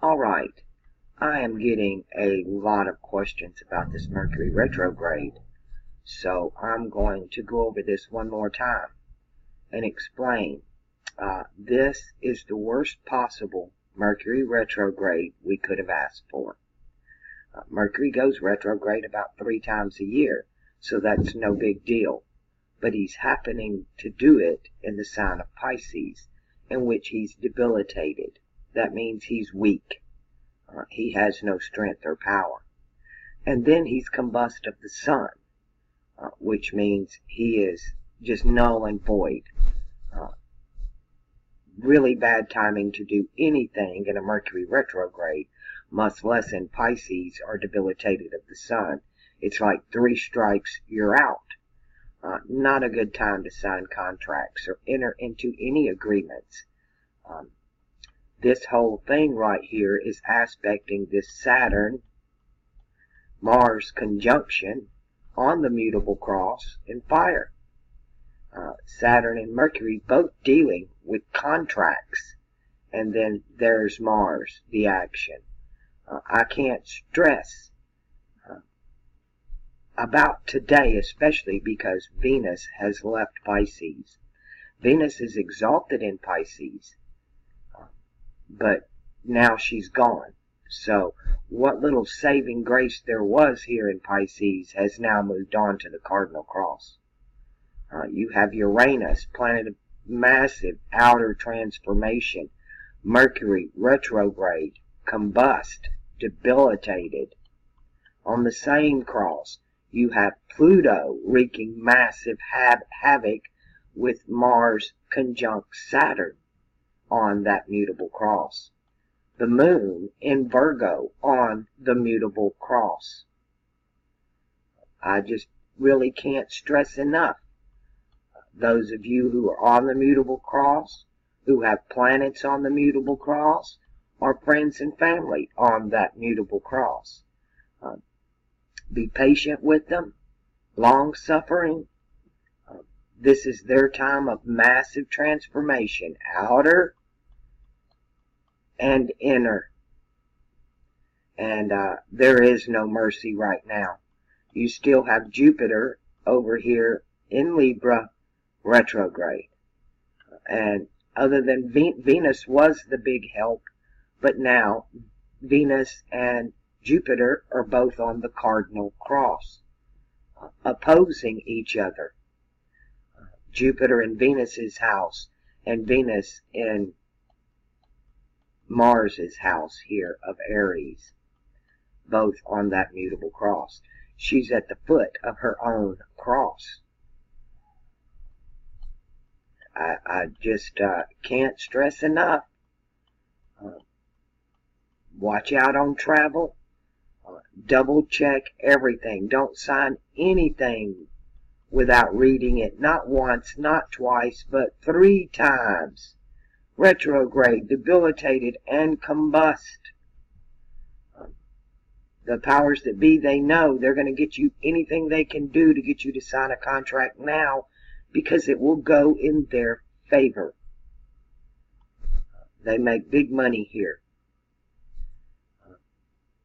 Alright, I am getting a lot of questions about this Mercury retrograde, so I'm going to go over this one more time and explain. This is the worst possible Mercury retrograde we could have asked for. Mercury goes retrograde about 3 times a year, so that's no big deal. But he's happening to do it in the sign of Pisces, in which he's debilitated. That means he's weak. He has no strength or power. And then he's combust of the sun, which means he is just null and void. Really bad timing to do anything in a Mercury retrograde, much less in Pisces or debilitated of the sun. It's like 3 strikes, you're out. Not a good time to sign contracts or enter into any agreements. This whole thing right here is aspecting this Saturn-Mars conjunction on the mutable cross in fire. Saturn and Mercury both dealing with contracts. And then there's Mars, the action. I can't stress about today, especially because Venus has left Pisces. Venus is exalted in Pisces, but now she's gone. So what little saving grace there was here in Pisces has now moved on to the cardinal cross. You have Uranus, planet of massive outer transformation. Mercury retrograde, combust, debilitated. On the same cross, you have Pluto wreaking massive havoc with Mars conjunct Saturn on that mutable cross. The moon in Virgo on the mutable cross. I just really can't stress enough. Those of you who are on the mutable cross, who have planets on the mutable cross, or friends and family on that mutable cross. Be patient with them, long-suffering. This is their time of massive transformation, outer and inner. And there is no mercy right now. You still have Jupiter over here in Libra retrograde. And other than Venus was the big help, but now Venus and Jupiter are both on the cardinal cross, opposing each other. Jupiter in Venus's house, and Venus in Mars's house here of Aries, both on that mutable cross. She's at the foot of her own cross. I just can't stress enough. Watch out on travel. Double check everything. Don't sign anything without reading it. Not once, not twice, but 3 times. Retrograde, debilitated, and combust. The powers that be, they know they're going to get you anything they can do to get you to sign a contract now, because it will go in their favor. They make big money here.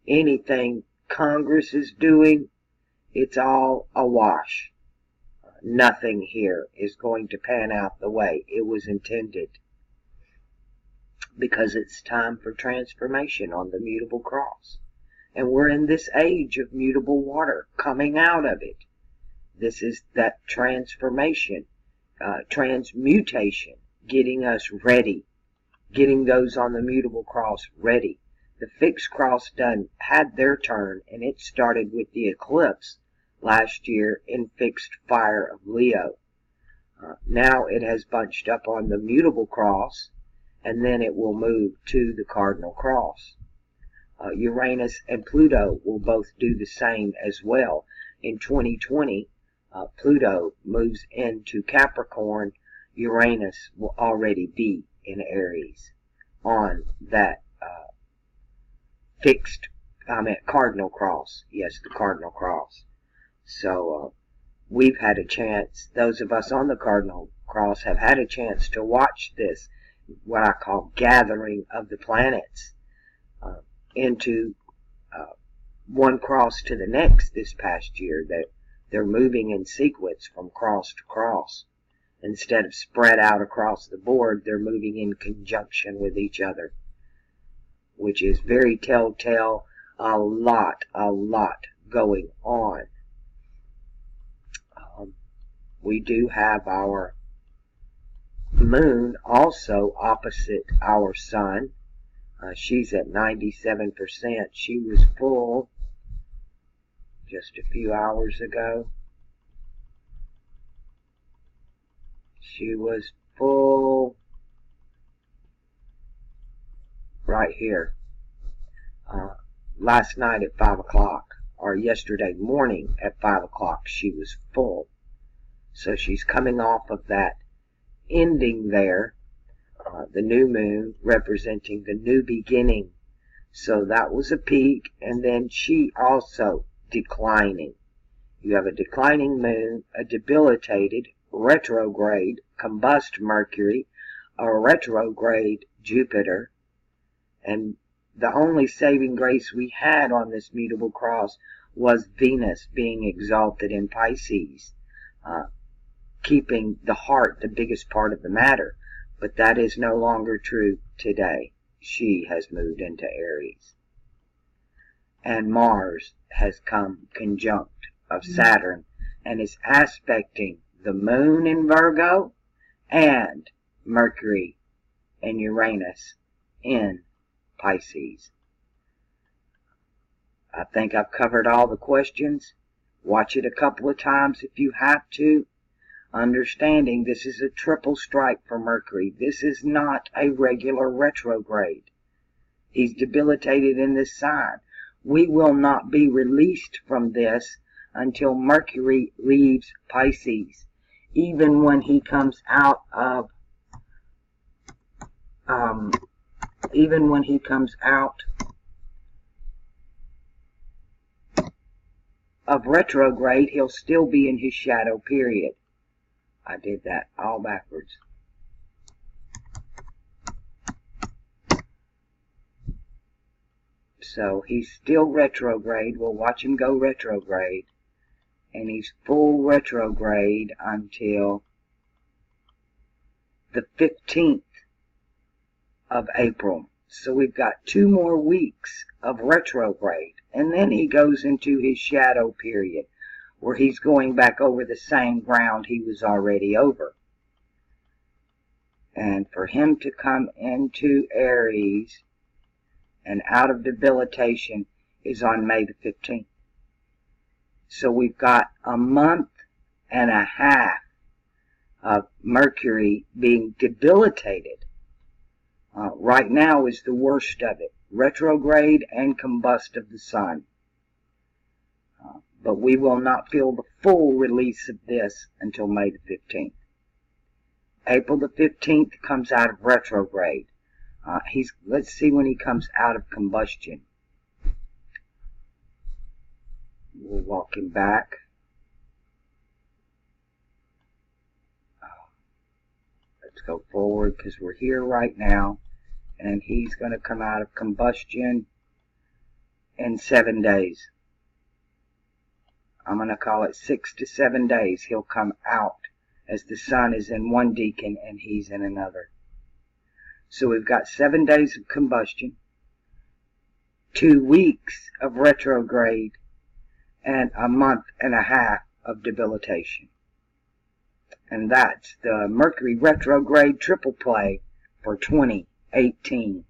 Anything Congress is doing, it's all a wash. Nothing here is going to pan out the way it was intended, because it's time for transformation on the mutable cross. And we're in this age of mutable water, coming out of it. This is that transformation, transmutation, getting us ready, getting those on the mutable cross ready. The fixed cross done had their turn, and it started with the eclipse last year in fixed fire of Leo. Now it has bunched up on the mutable cross, and then it will move to the cardinal cross. Uranus and Pluto will both do the same as well. In 2020, Pluto moves into Capricorn. Uranus will already be in Aries on that cardinal cross. Yes, the cardinal cross. So we've had a chance, those of us on the cardinal cross have had a chance to watch this, what I call gathering of the planets. into one cross to the next this past year. That they're moving in sequence from cross to cross. Instead of spread out across the board, they're moving in conjunction with each other, which is very telltale. A lot going on. We do have our moon also opposite our sun. She's at 97%. She was full just a few hours ago. She was full right here. Last night at 5 o'clock, or yesterday morning at 5 o'clock, she was full. So she's coming off of that ending there, the new moon representing the new beginning. So that was a peak, and then she also declining. You have a declining moon, a debilitated retrograde combust Mercury, a retrograde Jupiter, and the only saving grace we had on this mutable cross was Venus being exalted in Pisces, keeping the heart the biggest part of the matter. But that is no longer true today. She has moved into Aries. And Mars has come conjunct of Saturn and is aspecting the moon in Virgo and Mercury and Uranus in Pisces. I think I've covered all the questions. Watch it a couple of times if you have to. Understanding this is a triple strike for Mercury. This is not a regular retrograde. He's debilitated in this sign. We will not be released from this until Mercury leaves Pisces. Even when he comes out of retrograde, he'll still be in his shadow period. I did that all backwards. So he's still retrograde. We'll watch him go retrograde. And he's full retrograde until the 15th of April. So we've got 2 more weeks of retrograde. And then he goes into his shadow period, where he's going back over the same ground he was already over. And for him to come into Aries and out of debilitation is on May the 15th. So we've got a month and a half of Mercury being debilitated. Right now is the worst of it. Retrograde and combust of the sun. But we will not feel the full release of this until May the 15th. April the 15th comes out of retrograde. Let's see when he comes out of combustion. We'll walk him back. Let's go forward because we're here right now. And he's going to come out of combustion in 7 days. I'm going to call it 6 to 7 days. He'll come out as the sun is in one decan and he's in another. So we've got 7 days of combustion, 2 weeks of retrograde, and a month and a half of debilitation. And that's the Mercury retrograde triple play for 2018.